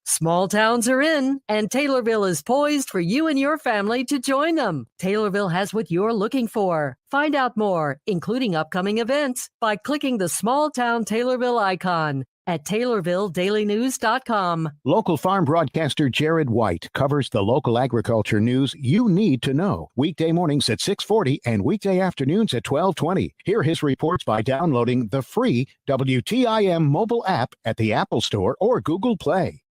Small towns are in, and Taylorville is poised for you and your family to join them. Taylorville has what you're looking for. Find out more, including upcoming events, by clicking the Small Town Taylorville icon at TaylorvilleDailyNews.com. Local farm broadcaster Jared White covers the local agriculture news you need to know. Weekday mornings at 6:40 and weekday afternoons at 12:20. Hear his reports by downloading the free WTIM mobile app at the Apple Store or Google Play.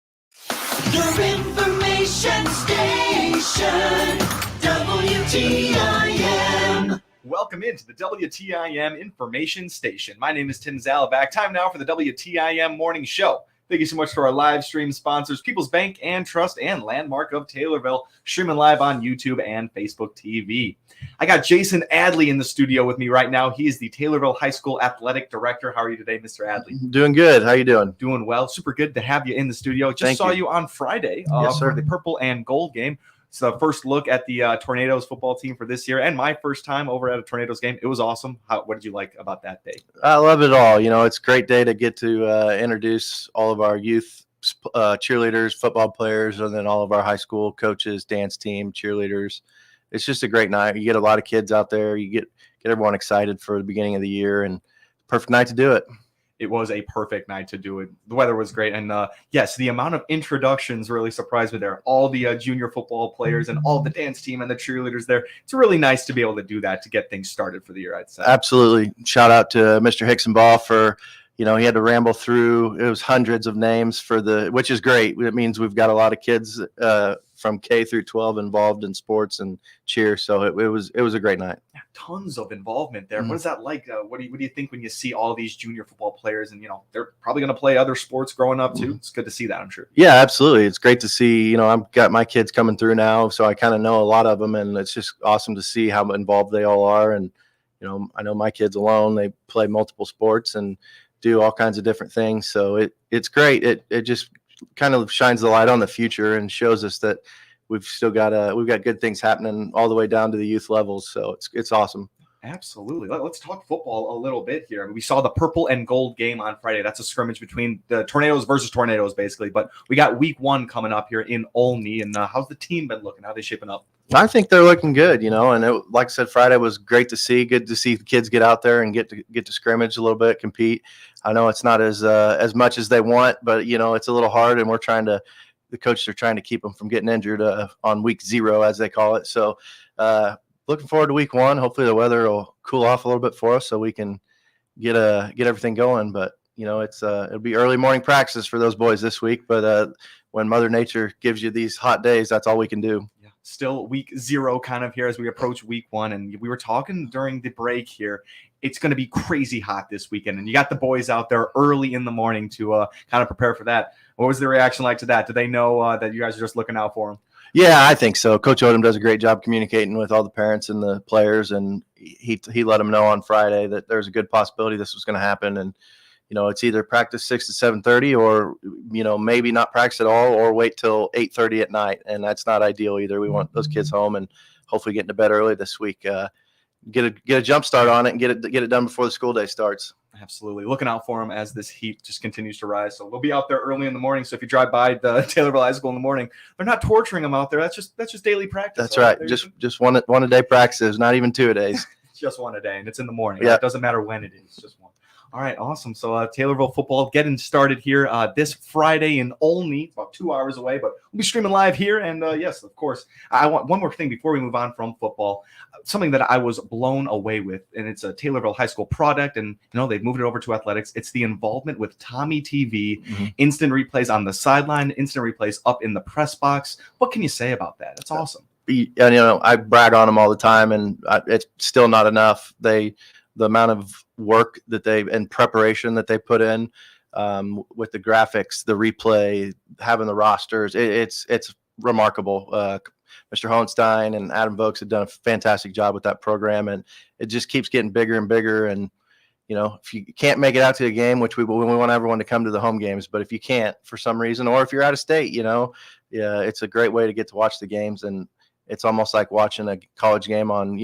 Your information station, WTIM. Welcome into the WTIM information station. My name is Tim Zalabak. Time now for the WTIM morning show. Thank you so much to our live stream sponsors, People's Bank and Trust and Landmark of Taylorville, streaming live on YouTube and Facebook TV. I got Jason Adley in the studio with me right now. He is the Taylorville High School Athletic Director. How are you today, Mr. Adley? Doing good. How you doing? Doing well. Super good to have you in the studio. Just Thank saw you. you on Friday Yes, for sir. the purple and gold game. So first look at the Tornadoes football team for this year, and my first time over at a Tornadoes game. It was awesome. What did you like about that day? I love it all. You know, it's a great day to get to introduce all of our youth cheerleaders, football players, and then all of our high school coaches, dance team, cheerleaders. It's just a great night. You get a lot of kids out there. You get everyone excited for the beginning of the year, and perfect night to do it. It was a perfect night to do it. The weather was great. And yes, the amount of introductions really surprised me there. All the junior football players and all the dance team and the cheerleaders there. It's really nice to be able to do that to get things started for the year, I'd say. Absolutely. Shout out to Mr. Hicksonball for, he had to ramble through. It was hundreds of names which is great. It means we've got a lot of kids from K through 12 involved in sports and cheer. So it was a great night. Yeah, tons of involvement there. Mm-hmm. What is that like? What do you think when you see all these junior football players and, they're probably going to play other sports growing up too? Mm-hmm. It's good to see that, I'm sure. Yeah, absolutely. It's great to see, I've got my kids coming through now, so I kind of know a lot of them, and it's just awesome to see how involved they all are. And, I know my kids alone, they play multiple sports and do all kinds of different things. So it's great. It just kind of shines the light on the future and shows us that we've got good things happening all the way down to the youth levels. So it's awesome. Absolutely. Let's talk football a little bit here. We saw the purple and gold game on Friday. That's a scrimmage between the Tornadoes versus Tornadoes, basically. But we got week 1 coming up here in Olney. And how's the team been looking? How are they shaping up? I think they're looking good, and like I said, Friday was great to see. Good to see the kids get out there and get to scrimmage a little bit, compete. I know it's not as much as they want, but it's a little hard, and the coaches are trying to keep them from getting injured on week 0, as they call it. So looking forward to week 1. Hopefully the weather will cool off a little bit for us so we can get everything going. But it'll be early morning practice for those boys this week. But when Mother Nature gives you these hot days, that's all we can do. Still week 0 kind of here as we approach week 1. And we were talking during the break here. It's going to be crazy hot this weekend. And you got the boys out there early in the morning to kind of prepare for that. What was the reaction like to that? Do they know that you guys are just looking out for them? Yeah, I think so. Coach Odom does a great job communicating with all the parents and the players. And he let them know on Friday that there's a good possibility this was going to happen. And, it's either practice 6 to 7:30 or, maybe not practice at all or wait till 8:30 at night. And that's not ideal either. We want those kids home and hopefully get into bed early this week. Get a jump start on it and get it done before the school day starts. Absolutely. Looking out for them as this heat just continues to rise. So they'll be out there early in the morning. So if you drive by the Taylorville High School in the morning, they're not torturing them out there. That's just daily practice. That's right. Just one a day practices, not even 2 a days. Just one a day, and it's in the morning. Yeah. Right? It doesn't matter when it is. Just one. All right, awesome. So Taylorville football getting started here this Friday in Olney, about 2 hours away, but we'll be streaming live here. And yes, of course, I want one more thing before we move on from football, something that I was blown away with, and it's a Taylorville High School product, and they've moved it over to athletics. It's the involvement with Tommy TV, instant replays on the sideline, instant replays up in the press box. What can you say about that? That's awesome. I brag on them all the time, and it's still not enough. The amount of work and preparation that they put in with the graphics, the replay, having the rosters, it's remarkable. Mr. Hohenstein and Adam Vokes have done a fantastic job with that program, and it just keeps getting bigger and bigger. And if you can't make it out to a game, which we want everyone to come to the home games, but if you can't for some reason, or if you're out of state, it's a great way to get to watch the games, and it's almost like watching a college game on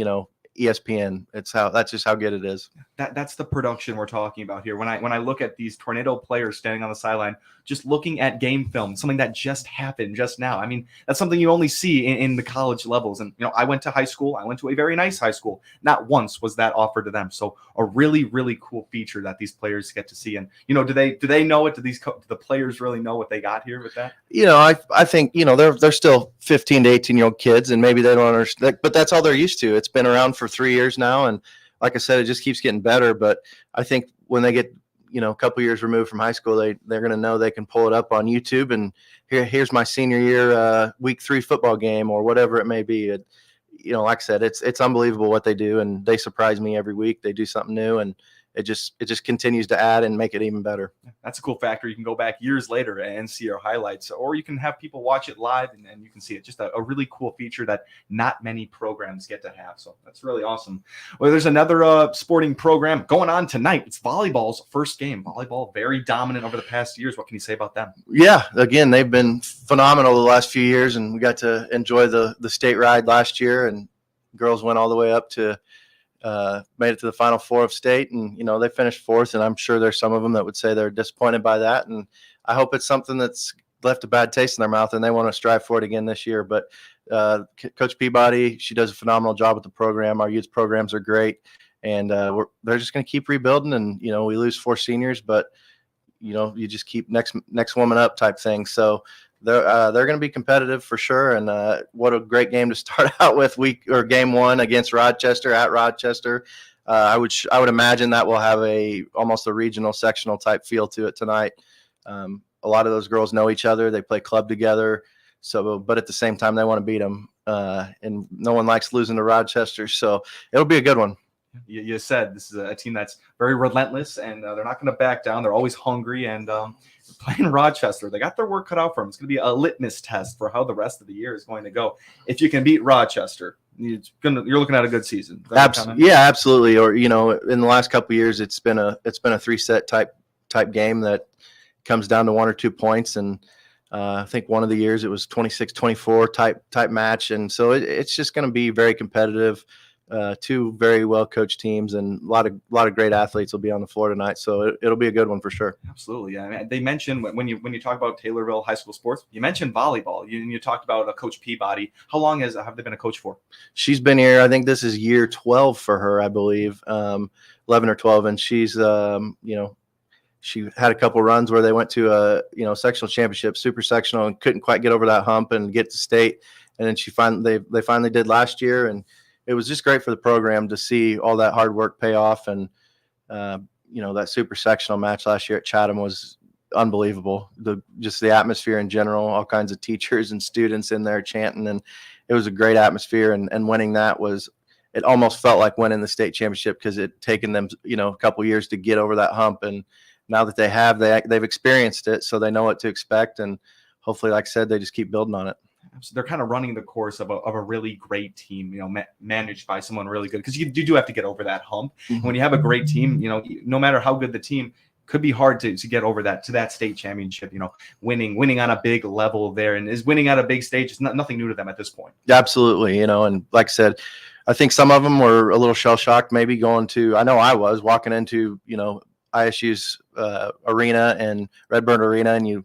ESPN. That's just how good it is. That's the production we're talking about here. When I look at these Tornado players standing on the sideline, just looking at game film, something that just happened just now. I mean, that's something you only see in the college levels. And, I went to high school. I went to a very nice high school. Not once was that offered to them. So a really, really cool feature that these players get to see. And, do they know it? Do the players really know what they got here with that? I think, they're still 15 to 18-year-old kids, and maybe they don't understand, but that's all they're used to. It's been around for 3 years now. And like I said, it just keeps getting better. But I think when they get, a couple years removed from high school, they're going to know they can pull it up on YouTube and here's my senior year week 3 football game or whatever it may be. Like I said, it's unbelievable what they do, and they surprise me every week. They do something new, and it just continues to add and make it even better. That's a cool factor. You can go back years later and see our highlights, or you can have people watch it live and you can see it. Just a really cool feature that not many programs get to have. So that's really awesome. Well, there's another sporting program going on tonight. It's volleyball's first game. Volleyball, very dominant over the past years. What can you say about them? Yeah, again, they've been phenomenal the last few years, and we got to enjoy the state ride last year, and girls went all the way up to made it to the Final Four of state, and they finished 4th, and I'm sure there's some of them that would say they're disappointed by that, and I hope it's something that's left a bad taste in their mouth and they want to strive for it again this year. But Coach Peabody, she does a phenomenal job with the program. Our youth programs are great, and they're just going to keep rebuilding, and we lose 4 seniors, but you just keep next woman up type thing. So they're going to be competitive for sure. And what a great game to start out with game 1 against Rochester at Rochester. I would imagine that will have almost a regional sectional type feel to it tonight. A lot of those girls know each other. They play club together. So, but at the same time, they want to beat them. And no one likes losing to Rochester. So it'll be a good one. You said this is a team that's very relentless, and they're not going to back down. They're always hungry, and playing Rochester, they got their work cut out for them. It's going to be a litmus test for how the rest of the year is going to go. If you can beat Rochester, you're looking at a good season. Yeah, absolutely. Or in the last couple of years, it's been a 3-set type game that comes down to 1 or 2 points, and I think one of the years it was 26-24 type match, and so it's just going to be very competitive. 2 very well coached teams, and a lot of great athletes will be on the floor tonight. So it'll be a good one for sure. Absolutely. I mean, they mentioned when you talk about Taylorville high school sports, you mentioned volleyball. You talked about Coach Peabody. How long have they been a coach for? She's been here. I think this is year 12 for her, I believe, 11 or 12. And she's, she had a couple runs where they went to a, sectional championship, super sectional, and couldn't quite get over that hump and get to state. And then they finally did last year, and it was just great for the program to see all that hard work pay off. And, that super sectional match last year at Chatham was unbelievable. Just the atmosphere in general, all kinds of teachers and students in there chanting, and it was a great atmosphere. And winning that it almost felt like winning the state championship, because it taken them, a couple years to get over that hump. And now that they've experienced it, so they know what to expect. And hopefully, like I said, they just keep building on it. So they're kind of running the course of a really great team, managed by someone really good, because you do have to get over that hump. Mm-hmm. When you have a great team, no matter how good the team, could be hard to get over to that state championship. Winning on a big level there, and is winning at a big stage. It's nothing new to them at this point. Absolutely, and like I said, I think some of them were a little shell shocked, maybe going to. I know I was walking into ISU's arena and Redbird Arena, and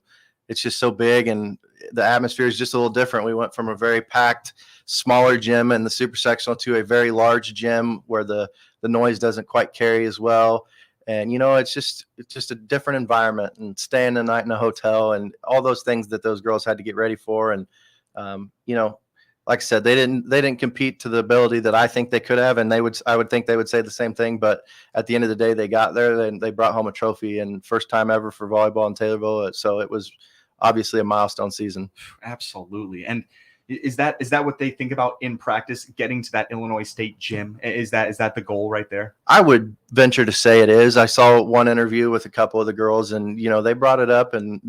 it's just so big, and the atmosphere is just a little different. We went from a very packed, smaller gym in the super sectional to a very large gym where the noise doesn't quite carry as well. And, it's just a different environment, and staying the night in a hotel and all those things that those girls had to get ready for. And, like I said, they didn't compete to the ability that I think they could have. And I would think they would say the same thing, but at the end of the day, they got there and they brought home a trophy, and first time ever for volleyball in Taylorville. So it was obviously a milestone season. Absolutely. And is that what they think about in practice, getting to that Illinois State gym? Is that the goal right there? I would venture to say it is. I saw one interview with a couple of the girls, and they brought it up, and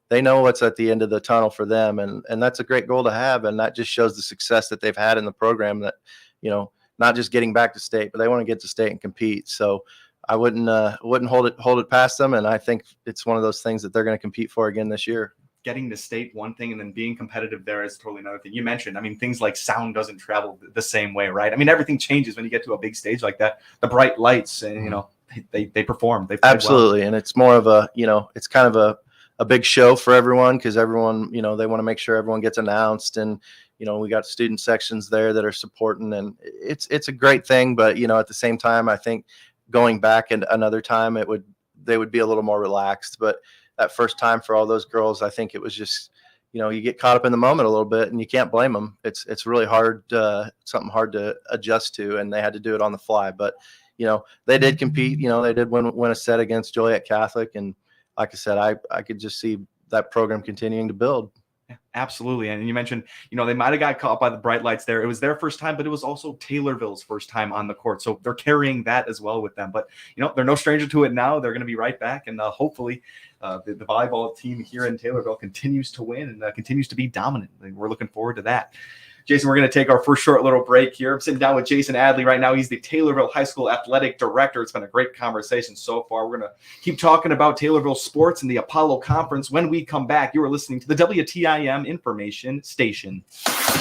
they know what's at the end of the tunnel for them, and that's a great goal to have, and that just shows the success that they've had in the program, that not just getting back to state, but they want to get to state and compete. So I wouldn't hold it past them, and I think it's one of those things that they're going to compete for again this year. Getting to state, one thing, and then being competitive there is totally another thing. You mentioned, things like sound doesn't travel the same way, right? everything changes when you get to a big stage like that. The bright lights, and they perform. They absolutely, well. And it's more of a it's kind of a big show for everyone, because everyone, they want to make sure everyone gets announced, and we got student sections there that are supporting, and it's a great thing. But at the same time, I think going back and another time, they would be a little more relaxed. But that first time for all those girls, I think it was just, you get caught up in the moment a little bit, and you can't blame them. It's really hard, something hard to adjust to, and they had to do it on the fly. But they did compete. They did win a set against Joliet Catholic, and like I said, I could just see that program continuing to build. Yeah, absolutely. And you mentioned, they might have got caught by the bright lights there. It was their first time, but it was also Taylorville's first time on the court. So they're carrying that as well with them. But, they're no stranger to it now. They're going to be right back. And hopefully the volleyball team here in Taylorville continues to win and continues to be dominant. We're looking forward to that. Jason, we're going to take our first short little break here. I'm sitting down with Jason Adley right now. He's the Taylorville High School Athletic Director. It's been a great conversation so far. We're going to keep talking about Taylorville sports and the Apollo Conference. When we come back, you are listening to the WTIM Information Station.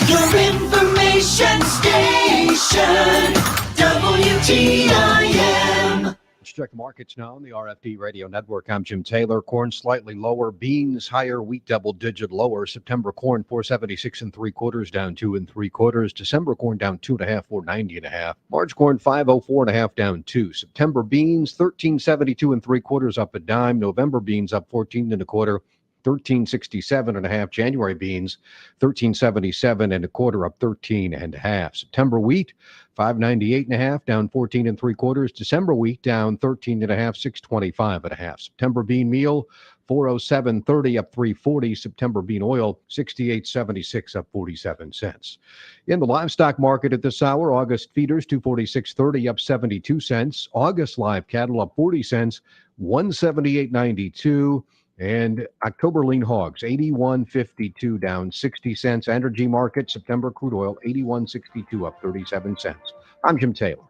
Your information station, WTIM. Let's check the markets now on the RFD Radio Network. I'm Jim Taylor. Corn slightly lower, beans higher, wheat double-digit lower. September corn 476 3/4, down 2 3/4. December corn down 2.5, 490.5. March corn 504.5, down 2. September beans 1372 3/4, up a dime. November beans up 14 1/4. 1367.5. January beans 1377 1/4, up 13.5. September wheat 598.5, down 14 3/4. December wheat down 13.5, 625.5. September bean meal 407.30, up 340. September bean oil 68.76, up 47 cents. In the livestock market at this hour, August feeders 246.30, up 72 cents. August live cattle up 40 cents, 178.92. And October lean hogs, 81.52, down 60 cents. Energy market, September crude oil, 81.62, up 37 cents. I'm Jim Taylor.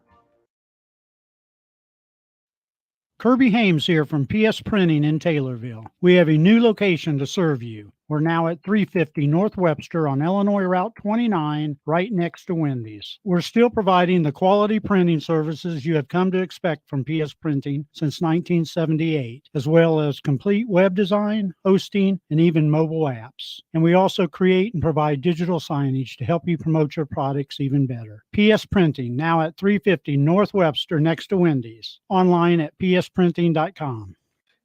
Kirby Hames here from PS Printing in Taylorville. We have a new location to serve you. We're now at 350 North Webster on Illinois Route 29, right next to Wendy's. We're still providing the quality printing services you have come to expect from PS Printing since 1978, as well as complete web design, hosting, and even mobile apps. And we also create and provide digital signage to help you promote your products even better. PS Printing, now at 350 North Webster next to Wendy's. Online at psprinting.com.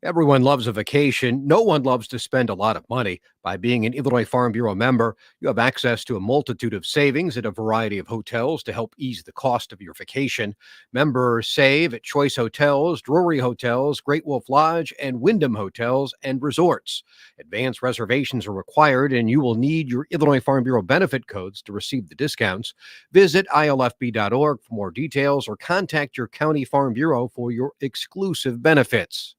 Everyone loves a vacation. No one loves to spend a lot of money. By being an Illinois Farm Bureau member, you have access to a multitude of savings at a variety of hotels to help ease the cost of your vacation. Members save at Choice Hotels, Drury Hotels, Great Wolf Lodge, and Wyndham Hotels and Resorts. Advanced reservations are required, and you will need your Illinois Farm Bureau benefit codes to receive the discounts. Visit ilfb.org for more details or contact your county farm bureau for your exclusive benefits.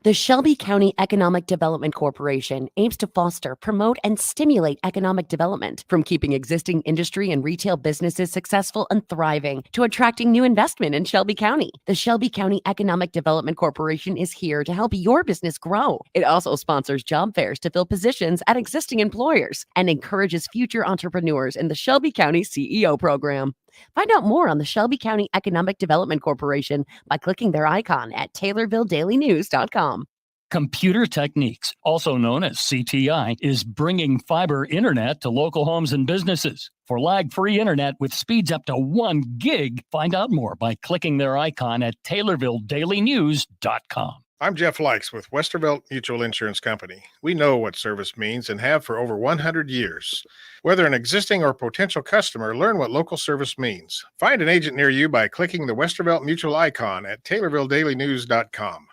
The Shelby County Economic Development Corporation aims to foster, promote, and stimulate economic development, from keeping existing industry and retail businesses successful and thriving to attracting new investment in Shelby County. The Shelby County Economic Development Corporation is here to help your business grow. It also sponsors job fairs to fill positions at existing employers and encourages future entrepreneurs in the Shelby County CEO program. Find out more on the Shelby County Economic Development Corporation by clicking their icon at TaylorvilleDailyNews.com. Computer Techniques, also known as CTI, is bringing fiber internet to local homes and businesses. For lag-free internet with speeds up to 1 gig, find out more by clicking their icon at TaylorvilleDailyNews.com. I'm Jeff Likes with Westervelt Mutual Insurance Company. We know what service means and have for over 100 years. Whether an existing or potential customer, learn what local service means. Find an agent near you by clicking the Westervelt Mutual icon at TaylorvilleDailyNews.com.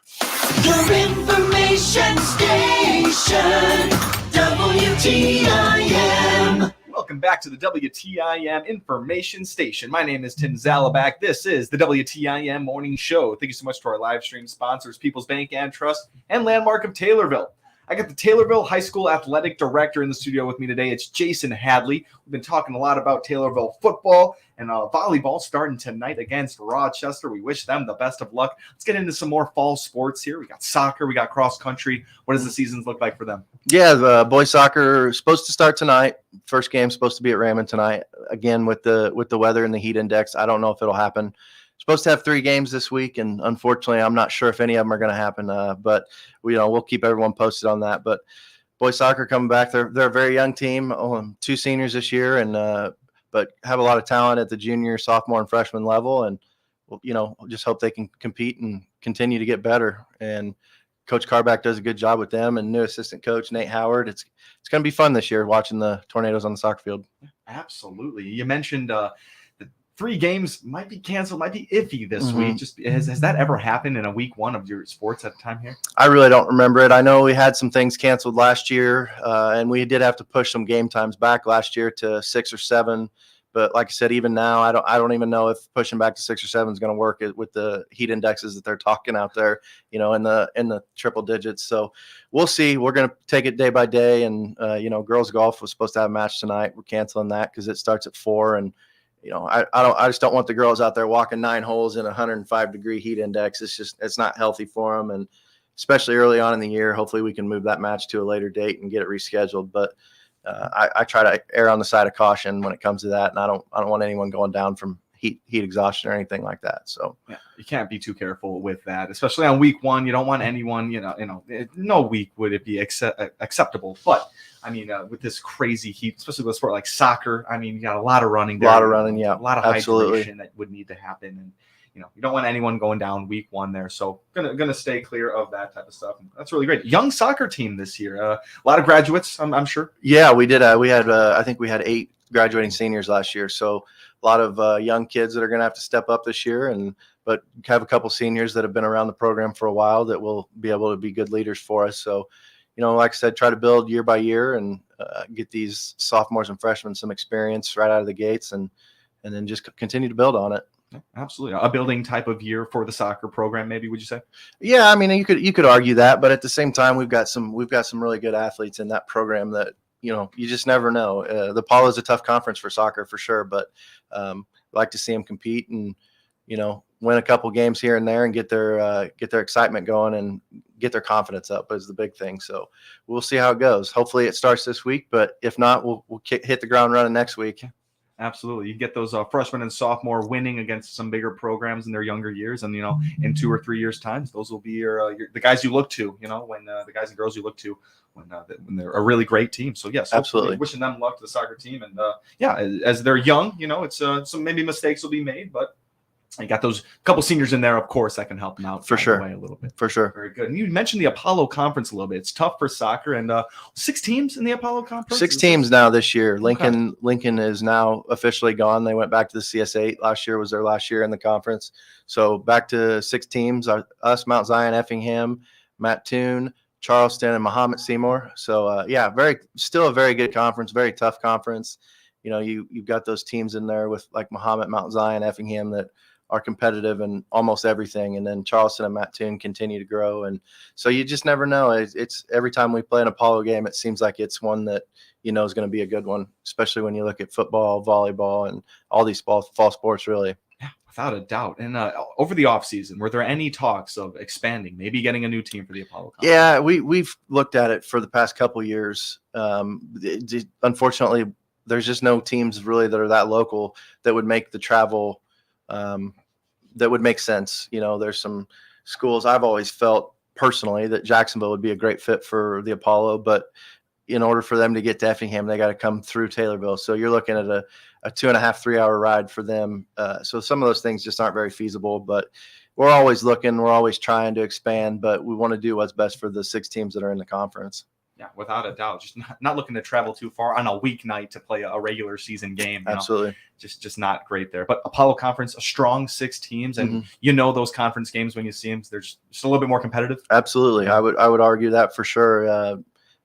Your information station, WTIM. Welcome back to the WTIM Information Station. My name is Tim Zalabak. This is the WTIM Morning Show. Thank you so much to our live stream sponsors, People's Bank and Trust and Landmark of Taylorville. I got the Taylorville High School Athletic Director in the studio with me today. It's Jason Hadley. We've been talking a lot about Taylorville football and volleyball starting tonight against Rochester. We wish them the best of luck. Let's get into some more fall sports here. We got soccer. We got cross country. What does the seasons look like for them? Yeah, the boys soccer is supposed to start tonight. First game's supposed to be at Raymond tonight. Again, with the weather and the heat index, I don't know if it'll happen. supposed to have 3 games this week, and unfortunately, I'm not sure if any of them are going to happen. But we'll keep everyone posted on that. But boys soccer coming back. They're a very young team. 2 seniors this year, and but have a lot of talent at the junior, sophomore, and freshman level. And just hope they can compete and continue to get better. And Coach Carback does a good job with them, and new assistant coach Nate Howard. It's going to be fun this year watching the Tornadoes on the soccer field. Absolutely. You mentioned the 3 games might be canceled, might be iffy this week. Just has that ever happened in a week 1 of your sports at the time here? I really don't remember it. I know we had some things canceled last year, and we did have to push some game times back last year to 6 or 7. But like I said, even now, I don't even know if pushing back to 6 or 7 is going to work with the heat indexes that they're talking out there, in the triple digits. So we'll see. We're going to take it day by day. And girls golf was supposed to have a match tonight. We're canceling that because it starts at 4. And I just don't want the girls out there walking 9 holes in a 105-degree heat index. It's not healthy for them, and especially early on in the year. Hopefully, we can move that match to a later date and get it rescheduled. But I try to err on the side of caution when it comes to that, and I don't want anyone going down from heat exhaustion or anything like that. So yeah, you can't be too careful with that, especially on week 1. You don't want anyone, no week would it be acceptable. But I mean, with this crazy heat, especially with a sport like soccer, I mean, you got a lot of running there. A lot of running, yeah. A lot of absolutely. hydration that would need to happen. And, you don't want anyone going down week 1 there. So gonna stay clear of that type of stuff. That's really great. Young soccer team this year. A lot of graduates, I'm sure. Yeah, we did. I think we had 8 graduating seniors last year. So a lot of young kids that are going to have to step up this year, but have a couple seniors that have been around the program for a while that will be able to be good leaders for us. So, like I said, try to build year by year and get these sophomores and freshmen some experience right out of the gates, and then just continue to build on it. Yeah, absolutely. A building type of year for the soccer program, maybe, would you say? Yeah, I mean, you could argue that, but at the same time, we've got some really good athletes in that program that you just never know. The Apollo is a tough conference for soccer for sure, but like to see them compete and win a couple games here and there and get their excitement going and get their confidence up is the big thing. So we'll see how it goes. Hopefully it starts this week, but if not, we'll hit the ground running next week. Absolutely. You get those freshmen and sophomore winning against some bigger programs in their younger years. And, in 2 or 3 years' time, those will be the guys you look to, when the guys and girls you look to when they're a really great team. So, yes, absolutely. Wishing them luck to the soccer team. And, as they're young, it's some maybe mistakes will be made, but you got those couple seniors in there, of course, that can help them out for sure a little bit. For sure. Very good. And you mentioned the Apollo Conference a little bit. It's tough for soccer, and 6 teams in the Apollo Conference. 6 teams now this year. Lincoln is now officially gone. They went back to the CS8. Last year was their last year in the conference. So back to 6 teams: us, Mount Zion, Effingham, Mattoon, Charleston, and Mahomet Seymour. So still a very good conference, very tough conference. You've got those teams in there with like Mahomet, Mount Zion, Effingham that are competitive in almost everything, and then Charleston and Mattoon continue to grow, and so you just never know. It's every time we play an Apollo game, it seems like it's one that is going to be a good one, especially when you look at football, volleyball, and all these fall sports. Really, yeah, without a doubt. And over the offseason, were there any talks of expanding, maybe getting a new team for the Apollo Conference? Yeah, we've looked at it for the past couple years. Unfortunately, there's just no teams really that are that local that would make the travel. That would make sense. There's some schools I've always felt personally that Jacksonville would be a great fit for the Apollo, but in order for them to get to Effingham, they got to come through Taylorville. So you're looking at a 2.5, 3 hour ride for them. So some of those things just aren't very feasible, but we're always looking, we're always trying to expand, but we want to do what's best for the 6 teams that are in the conference. Yeah, without a doubt. Just not looking to travel too far on a weeknight to play a regular season game. Absolutely. Just not great there. But Apollo Conference, a strong 6 teams, and those conference games when you see them, they're just a little bit more competitive. Absolutely. I would argue that for sure.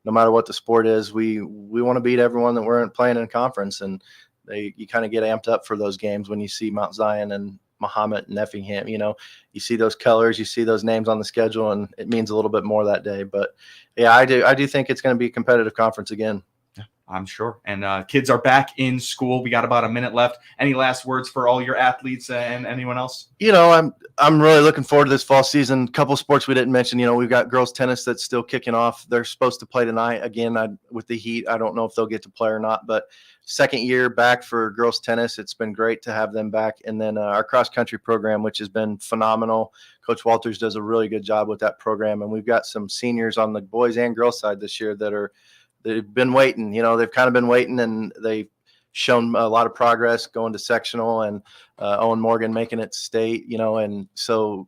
No matter what the sport is, we want to beat everyone that we're playing in conference, and you kind of get amped up for those games when you see Mount Zion and Mahomet and Effingham. You see those colors, you see those names on the schedule, and it means a little bit more that day. But yeah, I do think it's going to be a competitive conference again. Yeah, I'm sure. And kids are back in school. We got about a minute left. Any last words for all your athletes and anyone else? I'm really looking forward to this fall season. Couple sports we didn't mention. We've got girls tennis that's still kicking off. They're supposed to play tonight. Again, with the heat, I don't know if they'll get to play or not. But second year back for girls tennis. It's been great to have them back. And then our cross country program, which has been phenomenal. Coach Walters does a really good job with that program. And we've got some seniors on the boys and girls side this year they've been waiting. They've kind of been waiting, and they've shown a lot of progress going to sectional, and Owen Morgan making it state, and so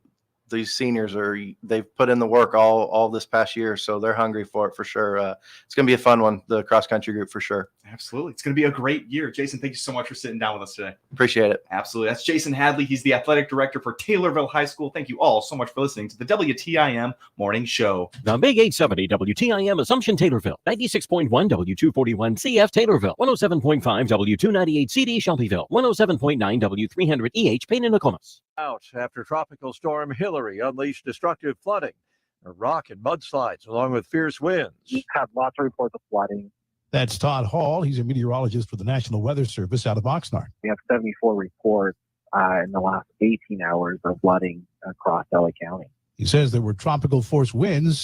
these seniors they've put in the work all this past year, so they're hungry for it for sure. It's going to be a fun one, the cross country group, for sure. Absolutely. It's going to be a great year. Jason, thank you so much for sitting down with us today. Appreciate it. Absolutely. That's Jason Hadley. He's the athletic director for Taylorville High School. Thank you all so much for listening to the WTIM Morning Show. The Big 870 WTIM Assumption Taylorville, 96.1 W241 CF Taylorville, 107.5 W298 CD Shelbyville, 107.9 W300 EH Payne and Nokomis. Out after Tropical Storm Hillary unleashed destructive flooding, rock and mudslides, along with fierce winds. We have lots of reports of flooding. That's Todd Hall. He's a meteorologist for the National Weather Service out of Oxnard. We have 74 reports in the last 18 hours of flooding across LA County. He says there were tropical force winds